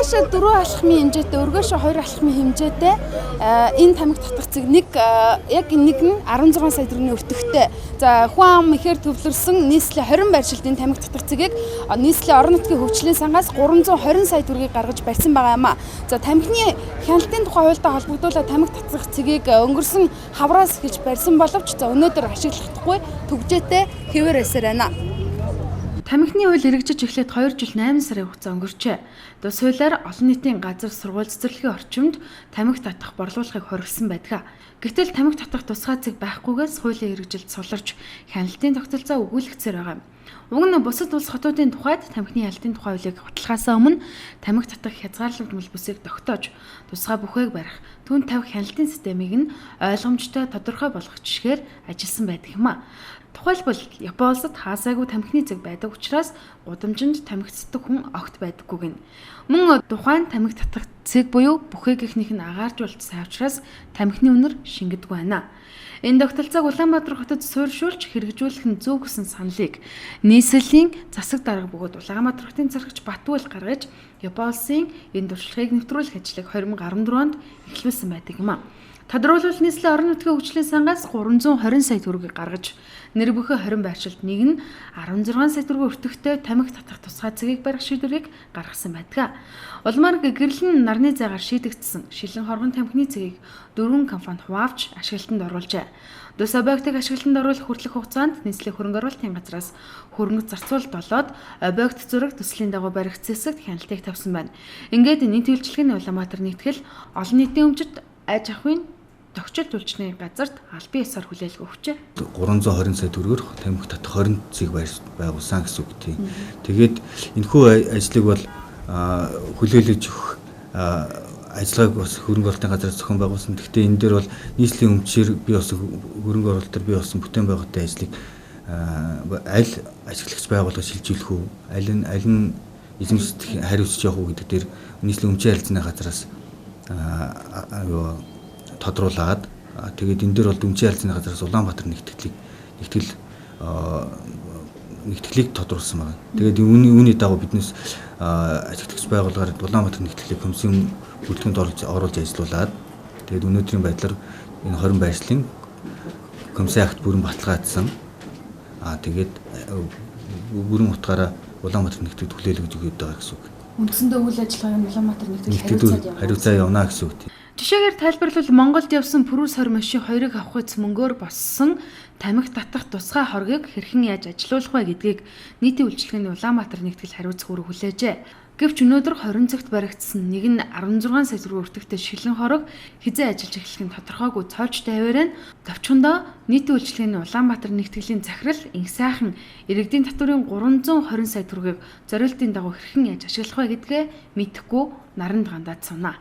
Ургашаа 4 алхмын хэмжээтэй, ургашаа 2 алхмын хэмжээтэй энэ тамхи татгцыг яг нэг нь 16 сая төгрөгийн өртөгтэй. За хүн ам ихээр төвлөрсөн нийслэлийн 20 байршилд энэ тамхи татгцыг нийслэлийн орон нутгийн хөгжлийн сангаас 320 сая төгрөгийг гаргаж барьсан байгаа юм а. За тамхины хяналтын тухай хуультай холбогдуулаад тамхи татгцыг өнгөрсөн хавраас эхэлж барьсан боловч өнөөдөр ашиглахдаггүй төгжээтэй хэвээр байсаар байна. Тамхины хууль хэрэгжиж эхлээд 2 жил 8 сарын хугацаа өнгөрчээ. Тус хуулиар олон нийтийн газар сургууль цэцэрлэгийн орчимд тамхи татах борлуулахыг хориглосон байдаг. Гэвтэл тамхи татах тусгай зэг байхгүйгээс хуулийн хэрэгжилд суларч хяналтын тогтолцоо өгүүлэгцээр байгаа юм. Уг нь бусад улс хотуудын тухайд тамхины хяналтын тухай хуулийг баталгаасаа өмнө тамхи татах хязгаарлагдмал бүсийг тогтоож тусгай бүхээг барих, түн тавих хяналтын системийг нь ойлгомжтой тодорхой болгох жишгээр ажилласан байдаг юм а. Тухайлбал Японы улсад хаасаагүй тамхины зэг байдаг учраас гудамжинд тамхицдаг хүн огт байдаггүй гэнэ. Мөн тухайн тамхи татах зэг буюу бүхээг ихнийх нь агаарж болцсон учраас тамхины үнэр шингэдэг байна. Энэ тогтолцоог Улаанбаатар хотод суурьшуулж хэрэгжүүлэх нь зөв гэсэн саналыг нийслэлийн засаг дарга бөгөөд Улаанбаатар хотын цархагч Батбүйл гаргаж Японы улсын энэ туршлагыг нэвтрүүлэх ажлыг 2014 онд эхлүүлсэн байдаг юм а. Тодорхойлбол нийслэлийн орон нутгийн хөгжлийн сангаас 320 сая төгрөгийг гаргаж нэр бүхий 20 байршилд нэг нь 16 сая төгрөгийн өртөгтэй тамхи татах тусгай цэгийг барих шийдвэрийг гаргасан байдаг. Улмаар гэрлэн нарны зайгаар шийдэгдсэн шилэн хоргон тамхины цэгийг 4 компани хуваавч ашиглалтанд оруулжээ. Дус объектыг ашиглалтанд оруулах хүртэлх хугацаанд нийслэлийн хөрөнгө оруулалтын газраас хөрөнгө зарцуулалт болоод объект зураг төслийн дагуу барих зэсэгт хяналтыг тавьсан байна. Ингээд нийт үйлчлэгийн Улаанбаатар нэгтгэл олон нийтийн өмчөд аж ахуйн тогтчол үйлчний газарт албан ёсоор хүлээлт өгчээ. 320 сая төгрөгөөр тамхи татах 20 цэг байгуулсан гэсэн үг тийм. Тэгээд энэхүү ажлыг бол хүлээлгэж өгөх ажиллагааг бас хөрөнгө оруулалтын газраас зохион байгуулсан. Гэхдээ энэ дээр бол нийслэлийн өмчөөр би бас хөрөнгө оруулалтаар би болсон бүтээн байгуулалтын ажлыг аль ашиглагч байгууллага шилжүүлэх үү, аль нь эзэмших хариуцж явах уу гэдэг дээр нийслэлийн өмчийн харилцааны газраас тодруулаад тэгээд энэ дээр бол өмчийн харилцааны газраас Улаанбаатар нэгтгэлийг тодруулсан байна. Тэгээд үүний дагуу биднес ашиглагч байгууллагаар Улаанбаатар нэгтгэлийг комиссийн бүрэлдэхүүнд оруулж ажиллуулад тэгээд өнөөдрийн байдлаар энэ 20 байршлын комиссийн акт бүрэн баталгаажсан. Тэгээд бүрэн утгаараа Улаанбаатар нэгтгэд хүлээлгэж өгöd байгаа гэсэн үг. Үндсэндээ үйл ажиллагааны Улаанбаатар нэгтгэл хариуцаа явна гэсэн үг. Жишээгээр тайлбарлавал Монголд явсан пүрүс хорь машин 2-ыг авахыц мөнгөөр боссон тамхи татах тусгай хоргийг хэрхэн яаж ажилуулах вэ гэдгийг нийтийн үйлчлэгээний Улаанбаатар нэгтгэл хариуцах үүрэг хүлээжээ. Гэвч өнөөдөр 20 цагт баригдсан нэг нь 16 сая төгрөг өртөгтэй шилэн хорог хизээ ажиллаж эхлэх нь тодорхойгүй цоолж тавиараа товчхондоо нийтийн үйлчлэгээний Улаанбаатар нэгтгэлийн захирал инх сайхан иргэдийн татврын 320 сая төгрөгийг зориултын дагуу хэрхэн яаж ашиглах вэ гэдгээ мэдэхгүй наранд гандаад сунаа.